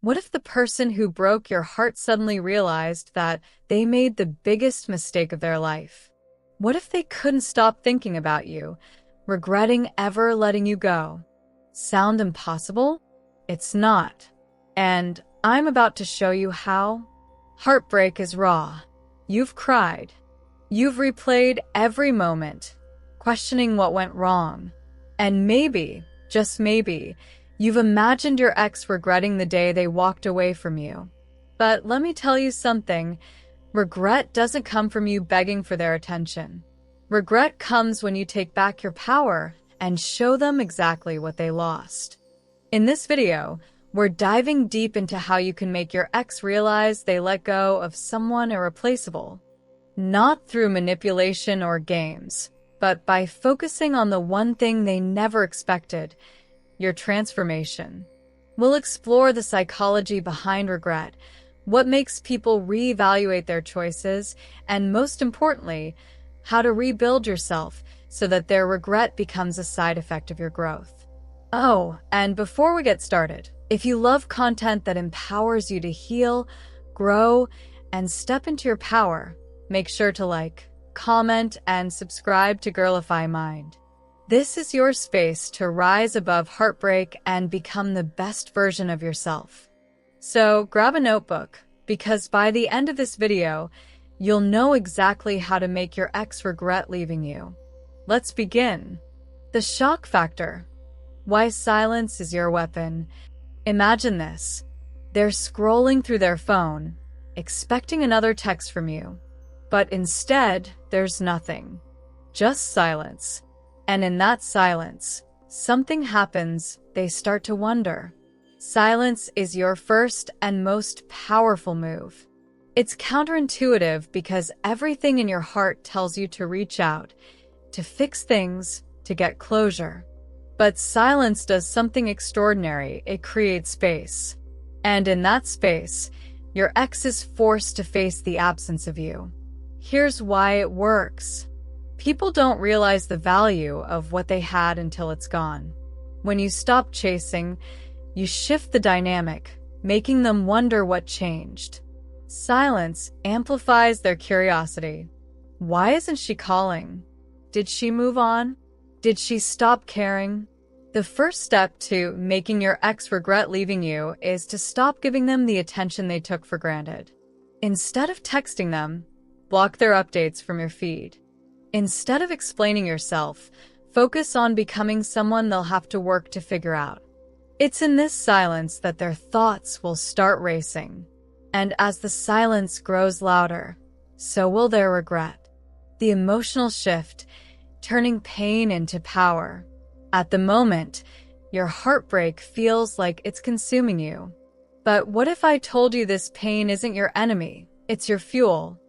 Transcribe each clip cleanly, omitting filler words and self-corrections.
What if the person who broke your heart suddenly realized that they made the biggest mistake of their life? What if they couldn't stop thinking about you, regretting ever letting you go? Sound impossible? It's not. And I'm about to show you how. Heartbreak is raw. You've cried. You've replayed every moment, questioning what went wrong. And maybe, just maybe, you've imagined your ex regretting the day they walked away from you. But let me tell you something. Regret doesn't come from you begging for their attention. Regret comes when you take back your power and show them exactly what they lost. In this video, we're diving deep into how you can make your ex realize they let go of someone irreplaceable. Not through manipulation or games, but by focusing on the one thing they never expected, your transformation. We'll explore the psychology behind regret, what makes people reevaluate their choices, and most importantly, how to rebuild yourself so that their regret becomes a side effect of your growth. Oh, and before we get started, if you love content that empowers you to heal, grow, and step into your power, make sure to like, comment, and subscribe to Girlify Mind. This is your space to rise above heartbreak and become the best version of yourself. So grab a notebook, because by the end of this video, you'll know exactly how to make your ex regret leaving you. Let's begin. The shock factor. Why silence is your weapon. Imagine this. They're scrolling through their phone, expecting another text from you. But instead, there's nothing. Just silence. And in that silence, something happens. They start to wonder. Silence is your first and most powerful move. It's counterintuitive because everything in your heart tells you to reach out, to fix things, to get closure. But silence does something extraordinary. It creates space. And in that space, your ex is forced to face the absence of you. Here's why it works. People don't realize the value of what they had until it's gone. When you stop chasing, you shift the dynamic, making them wonder what changed. Silence amplifies their curiosity. Why isn't she calling? Did she move on? Did she stop caring? The first step to making your ex regret leaving you is to stop giving them the attention they took for granted. Instead of texting them, block their updates from your feed. Instead of explaining yourself, focus on becoming someone they'll have to work to figure out. It's in this silence that their thoughts will start racing. And as the silence grows louder, so will their regret. The emotional shift, turning pain into power. At the moment, your heartbreak feels like it's consuming you. But what if I told you this pain isn't your enemy, it's your fuel?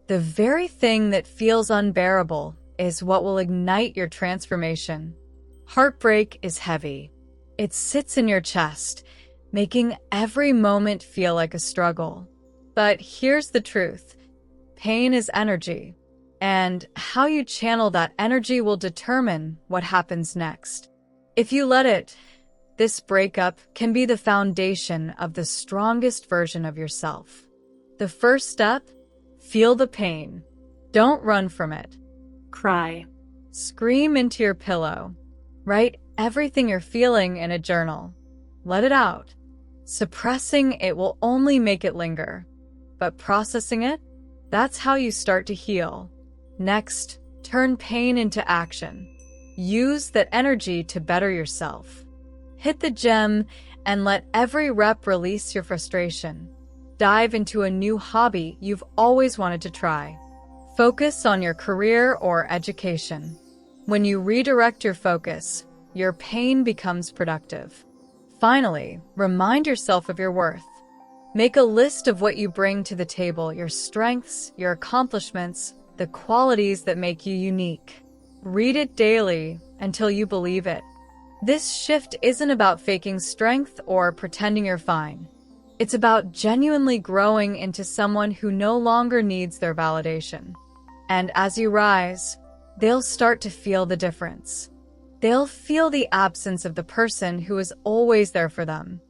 The very thing that feels unbearable is what will ignite your transformation. Heartbreak is heavy. It sits in your chest, making every moment feel like a struggle. But here's the truth. Pain is energy, and how you channel that energy will determine what happens next. If you let it, this breakup can be the foundation of the strongest version of yourself. The first step: feel the pain. Don't run from it. Cry. Scream into your pillow. Write everything you're feeling in a journal. Let it out. Suppressing it will only make it linger. But processing it, that's how you start to heal. Next, turn pain into action. Use that energy to better yourself. Hit the gym and let every rep release your frustration. Dive into a new hobby you've always wanted to try. Focus on your career or education. When you redirect your focus, your pain becomes productive. Finally, remind yourself of your worth. Make a list of what you bring to the table, your strengths, your accomplishments, the qualities that make you unique. Read it daily until you believe it. This shift isn't about faking strength or pretending you're fine. It's about genuinely growing into someone who no longer needs their validation. And as you rise, they'll start to feel the difference. They'll feel the absence of the person who is always there for them.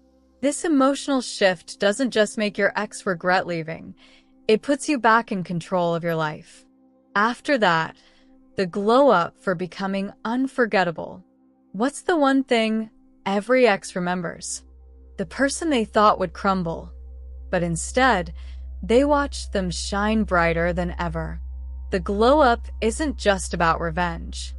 This emotional shift doesn't just make your ex regret leaving, it puts you back in control of your life. After that, the glow up for becoming unforgettable. What's the one thing every ex remembers? The person they thought would crumble, but instead, they watched them shine brighter than ever. The glow up isn't just about revenge.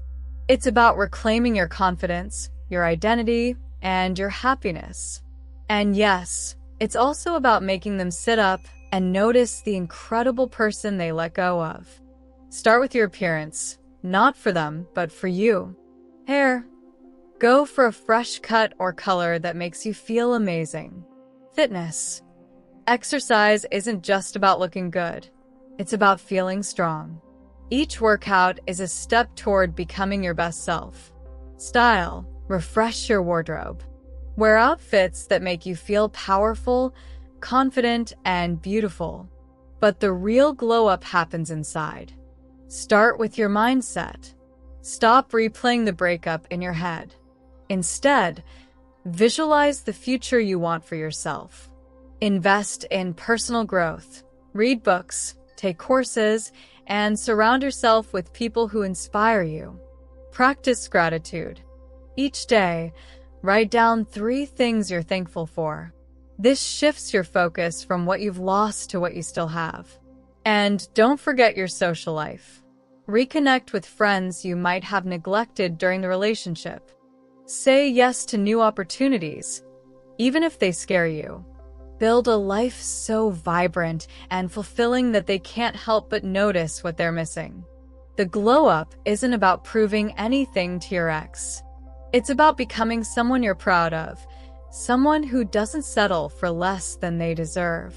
It's about reclaiming your confidence, your identity, and your happiness. And yes, it's also about making them sit up and notice the incredible person they let go of. Start with your appearance, not for them, but for you. Hair. Go for a fresh cut or color that makes you feel amazing. Fitness. Exercise isn't just about looking good. It's about feeling strong. Each workout is a step toward becoming your best self. Style. Refresh your wardrobe. Wear outfits that make you feel powerful, confident, and beautiful. But the real glow-up happens inside. Start with your mindset. Stop replaying the breakup in your head. Instead, visualize the future you want for yourself. Invest in personal growth. Read books, take courses, and surround yourself with people who inspire you. Practice gratitude. Each day, write down 3 things you're thankful for. This shifts your focus from what you've lost to what you still have. And don't forget your social life. Reconnect with friends you might have neglected during the relationship. Say yes to new opportunities, even if they scare you. Build a life so vibrant and fulfilling that they can't help but notice what they're missing. The glow-up isn't about proving anything to your ex. It's about becoming someone you're proud of, someone who doesn't settle for less than they deserve.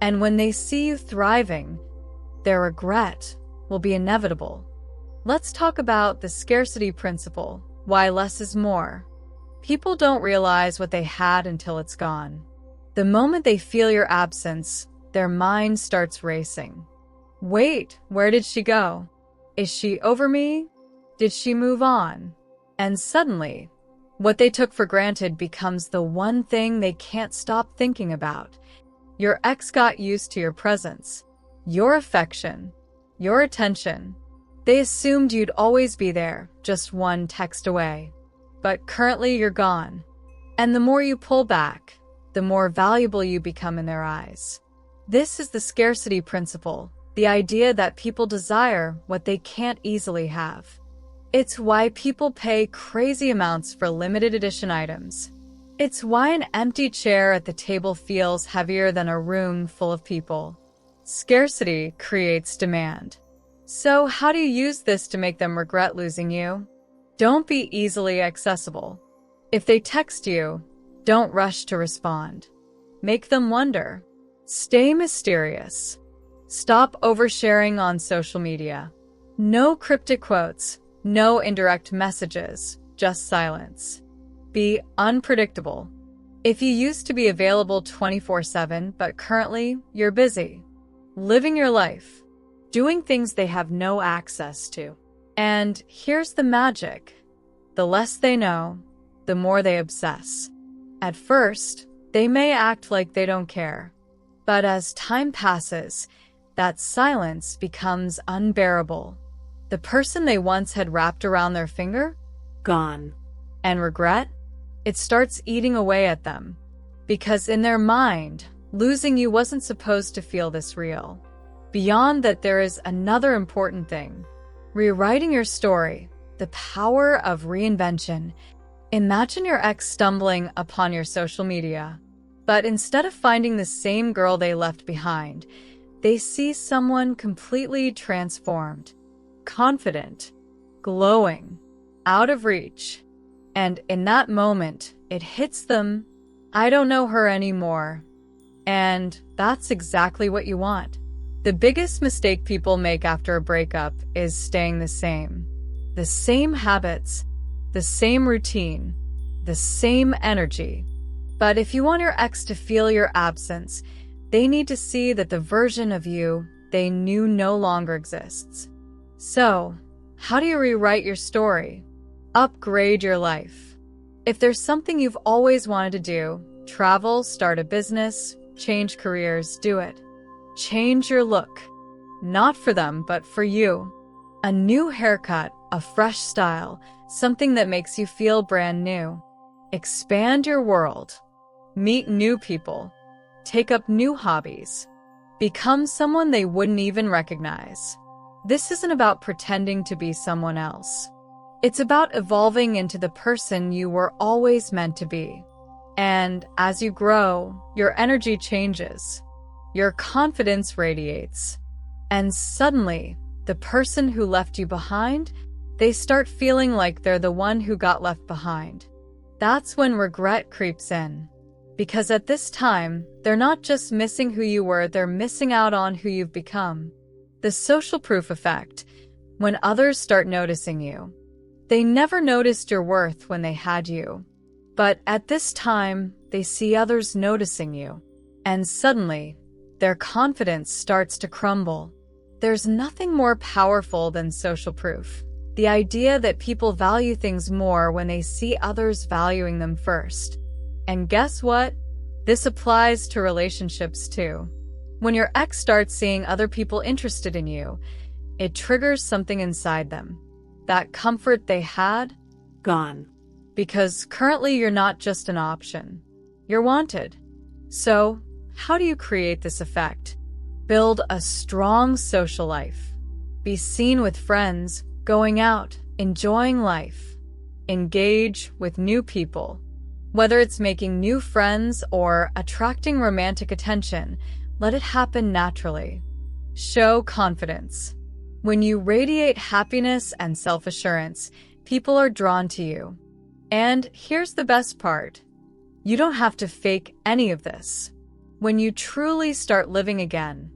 And when they see you thriving, their regret will be inevitable. Let's talk about the scarcity principle, why less is more. People don't realize what they had until it's gone. The moment they feel your absence, their mind starts racing. Wait, where did she go? Is she over me? Did she move on? And suddenly, what they took for granted becomes the one thing they can't stop thinking about. Your ex got used to your presence, your affection, your attention. They assumed you'd always be there, just one text away. But currently you're gone. And the more you pull back, the more valuable you become in their eyes. This is the scarcity principle, the idea that people desire what they can't easily have. It's why people pay crazy amounts for limited edition items. It's why an empty chair at the table feels heavier than a room full of people. Scarcity creates demand. So how do you use this to make them regret losing you? Don't be easily accessible. If they text you, don't rush to respond. Make them wonder. Stay mysterious. Stop oversharing on social media. No cryptic quotes, no indirect messages, just silence. Be unpredictable. If you used to be available 24/7, but currently you're busy, living your life, doing things they have no access to. And here's the magic. The less they know, the more they obsess. At first, they may act like they don't care. But as time passes, that silence becomes unbearable. The person they once had wrapped around their finger? Gone. And regret? It starts eating away at them. Because in their mind, losing you wasn't supposed to feel this real. Beyond that, there is another important thing. Rewriting your story, the power of reinvention. Imagine your ex stumbling upon your social media, but instead of finding the same girl they left behind, they see someone completely transformed, confident, glowing, out of reach. And in that moment, it hits them, I don't know her anymore. And that's exactly what you want. The biggest mistake people make after a breakup is staying the same. The same habits, the same routine, the same energy. But if you want your ex to feel your absence, they need to see that the version of you they knew no longer exists. So, how do you rewrite your story? Upgrade your life. If there's something you've always wanted to do, Travel, start a business, change careers, do it. Change your look. Not for them, but for you. A new haircut, a fresh style, something that makes you feel brand new. Expand your world. Meet new people. Take up new hobbies. Become someone they wouldn't even recognize. This isn't about pretending to be someone else. It's about evolving into the person you were always meant to be. And as you grow, your energy changes. Your confidence radiates. And suddenly, the person who left you behind, they start feeling like they're the one who got left behind. That's when regret creeps in. Because at this time, they're not just missing who you were, they're missing out on who you've become. The social proof effect, when others start noticing you. They never noticed your worth when they had you. But at this time, they see others noticing you. And suddenly, their confidence starts to crumble. There's nothing more powerful than social proof. The idea that people value things more when they see others valuing them first. And guess what? This applies to relationships too. When your ex starts seeing other people interested in you, it triggers something inside them. That comfort they had, Gone. because currently you're not just an option. You're wanted. So, how do you create this effect? Build a strong social life. Be seen with friends, going out, enjoying life. Engage with new people. Whether it's making new friends or attracting romantic attention, let it happen naturally. Show confidence. When you radiate happiness and self-assurance, people are drawn to you. And here's the best part. You don't have to fake any of this. When you truly start living again,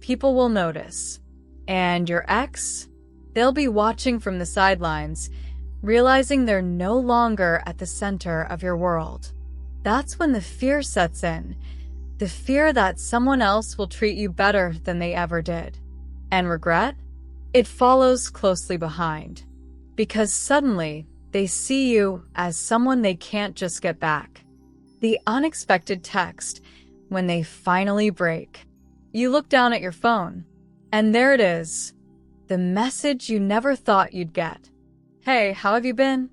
people will notice. And your ex? They'll be watching from the sidelines, realizing they're no longer at the center of your world. That's when the fear sets in. The fear that someone else will treat you better than they ever did. And regret? It follows closely behind. Because suddenly, they see you as someone they can't just get back. The unexpected text, when they finally break. You look down at your phone, and there it is. The message you never thought you'd get. Hey, how have you been?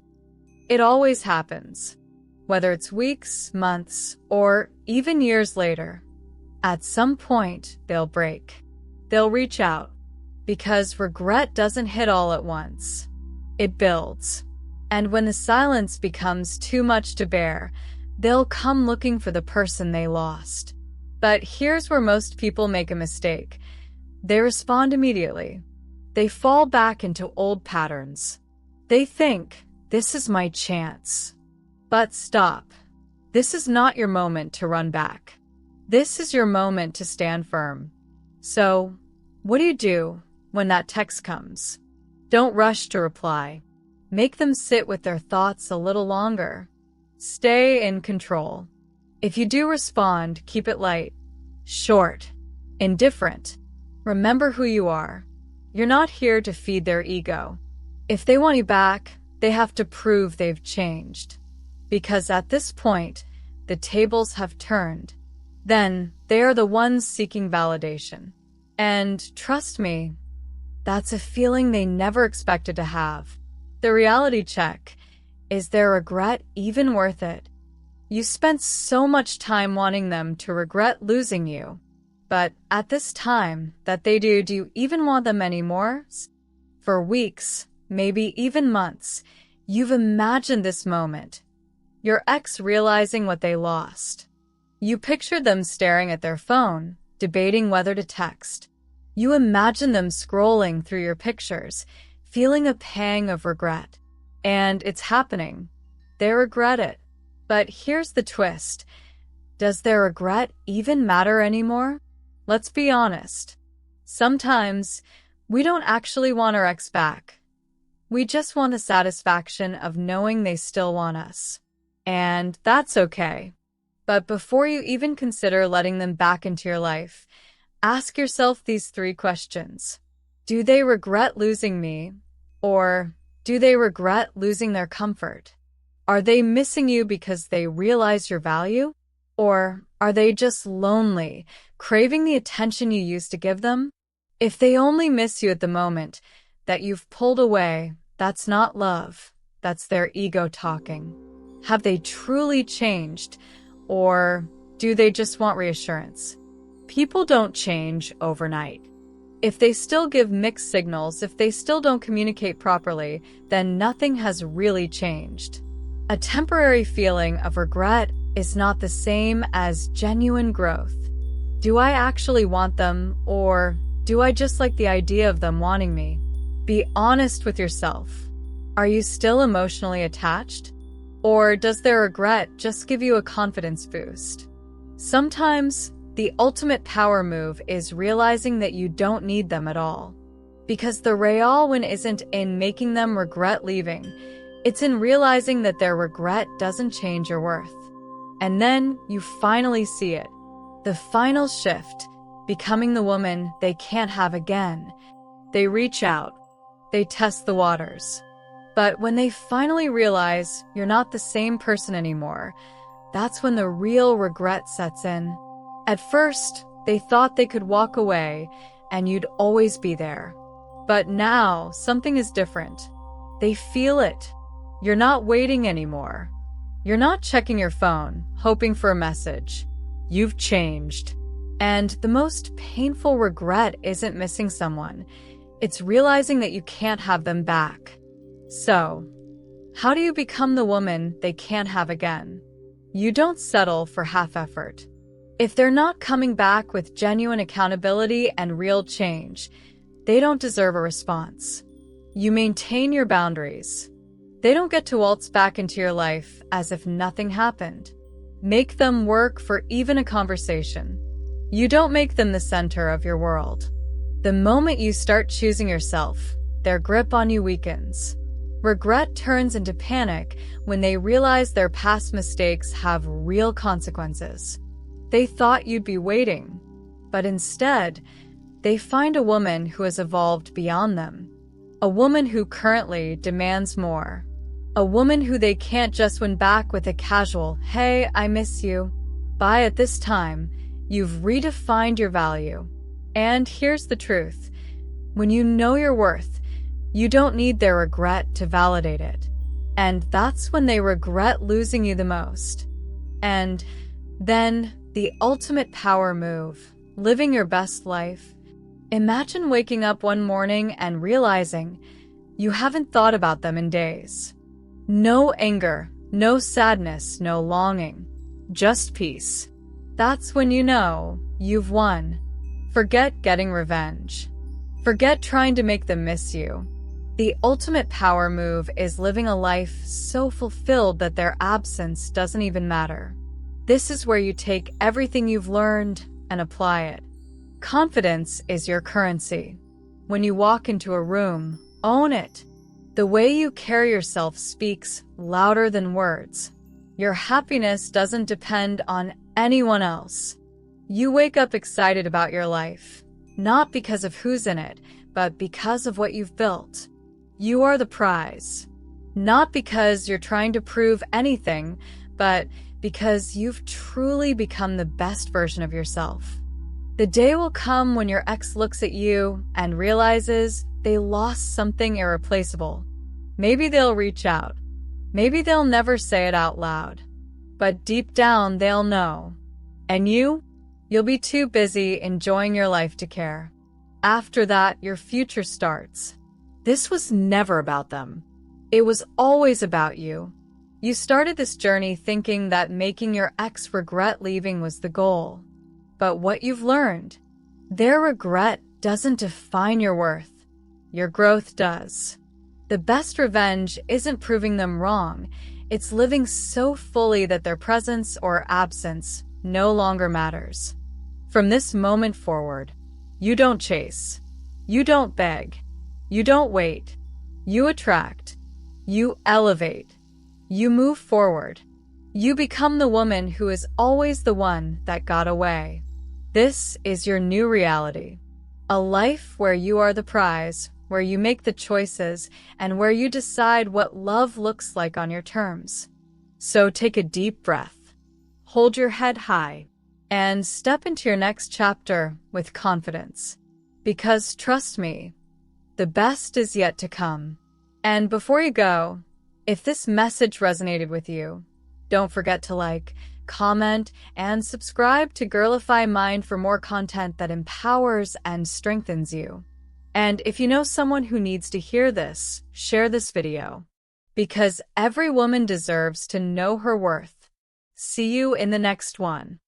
It always happens. Whether it's weeks, months, or even years later. At some point, they'll break. They'll reach out. Because regret doesn't hit all at once. It builds. And when the silence becomes too much to bear, they'll come looking for the person they lost. But here's where most people make a mistake. They respond immediately. They fall back into old patterns. They think, this is my chance. But stop. This is not your moment to run back. This is your moment to stand firm. So, what do you do when that text comes? Don't rush to reply. Make them sit with their thoughts a little longer. Stay in control. If you do respond, keep it light, short, indifferent. Remember who you are. You're not here to feed their ego. If they want you back, they have to prove they've changed. Because at this point, the tables have turned. Then, they are the ones seeking validation. And trust me, that's a feeling they never expected to have. The reality check. Is their regret even worth it? You spent so much time wanting them to regret losing you. But at this time that they do you even want them anymore? For weeks, maybe even months, you've imagined this moment. Your ex realizing what they lost. You pictured them staring at their phone, debating whether to text. You imagine them scrolling through your pictures, feeling a pang of regret. And it's happening. They regret it. But here's the twist. Does their regret even matter anymore? Let's be honest. Sometimes, we don't actually want our ex back. We just want the satisfaction of knowing they still want us. And that's okay. But before you even consider letting them back into your life, ask yourself these 3 questions. Do they regret losing me? Or do they regret losing their comfort? Are they missing you because they realize your value? Or are they just lonely, craving the attention you used to give them? If they only miss you at the moment that you've pulled away, that's not love. That's their ego talking. Have they truly changed? Or do they just want reassurance? People don't change overnight. If they still give mixed signals, if they still don't communicate properly, then nothing has really changed. A temporary feeling of regret is not the same as genuine growth. Do I actually want them, or do I just like the idea of them wanting me? Be honest with yourself. Are you still emotionally attached? Or does their regret just give you a confidence boost? Sometimes, the ultimate power move is realizing that you don't need them at all. Because the real win isn't in making them regret leaving. It's in realizing that their regret doesn't change your worth. And then you finally see it. The final shift, becoming the woman they can't have again. They reach out. They test the waters. But when they finally realize you're not the same person anymore, that's when the real regret sets in. At first, they thought they could walk away and you'd always be there. But now, something is different. They feel it. You're not waiting anymore. You're not checking your phone, hoping for a message. You've changed. And the most painful regret isn't missing someone. It's realizing that you can't have them back. So, how do you become the woman they can't have again? You don't settle for half effort. If they're not coming back with genuine accountability and real change, they don't deserve a response. You maintain your boundaries. They don't get to waltz back into your life as if nothing happened. Make them work for even a conversation. You don't make them the center of your world. The moment you start choosing yourself, their grip on you weakens. Regret turns into panic when they realize their past mistakes have real consequences. They thought you'd be waiting, but instead, they find a woman who has evolved beyond them. A woman who currently demands more. A woman who they can't just win back with a casual, "Hey, I miss you." By at this time, you've redefined your value. And here's the truth. When you know your worth, you don't need their regret to validate it. And that's when they regret losing you the most. And then, the ultimate power move, living your best life. Imagine waking up one morning and realizing you haven't thought about them in days. No anger, no sadness, no longing, just peace. That's when you know you've won. Forget getting revenge. Forget trying to make them miss you. The ultimate power move is living a life so fulfilled that their absence doesn't even matter. This is where you take everything you've learned and apply it. Confidence is your currency. When you walk into a room, own it. The way you carry yourself speaks louder than words. Your happiness doesn't depend on anyone else. You wake up excited about your life, not because of who's in it, but because of what you've built. You are the prize. Not because you're trying to prove anything, but because you've truly become the best version of yourself. The day will come when your ex looks at you and realizes they lost something irreplaceable. Maybe they'll reach out. Maybe they'll never say it out loud. But deep down, they'll know. And you'll be too busy enjoying your life to care. After that, your future starts. This was never about them. It was always about you. You started this journey thinking that making your ex regret leaving was the goal. But what you've learned, their regret doesn't define your worth. Your growth does. The best revenge isn't proving them wrong. It's living so fully that their presence or absence no longer matters. From this moment forward, you don't chase. You don't beg. You don't wait. You attract. You elevate. You move forward. You become the woman who is always the one that got away. This is your new reality. A life where you are the prize, where you make the choices, and where you decide what love looks like on your terms. So take a deep breath. hold your head high, and step into your next chapter with confidence. Because trust me, the best is yet to come. And before you go, if this message resonated with you, don't forget to like, comment, and subscribe to Girlify Mind for more content that empowers and strengthens you. And if you know someone who needs to hear this, share this video. Because every woman deserves to know her worth. See you in the next one.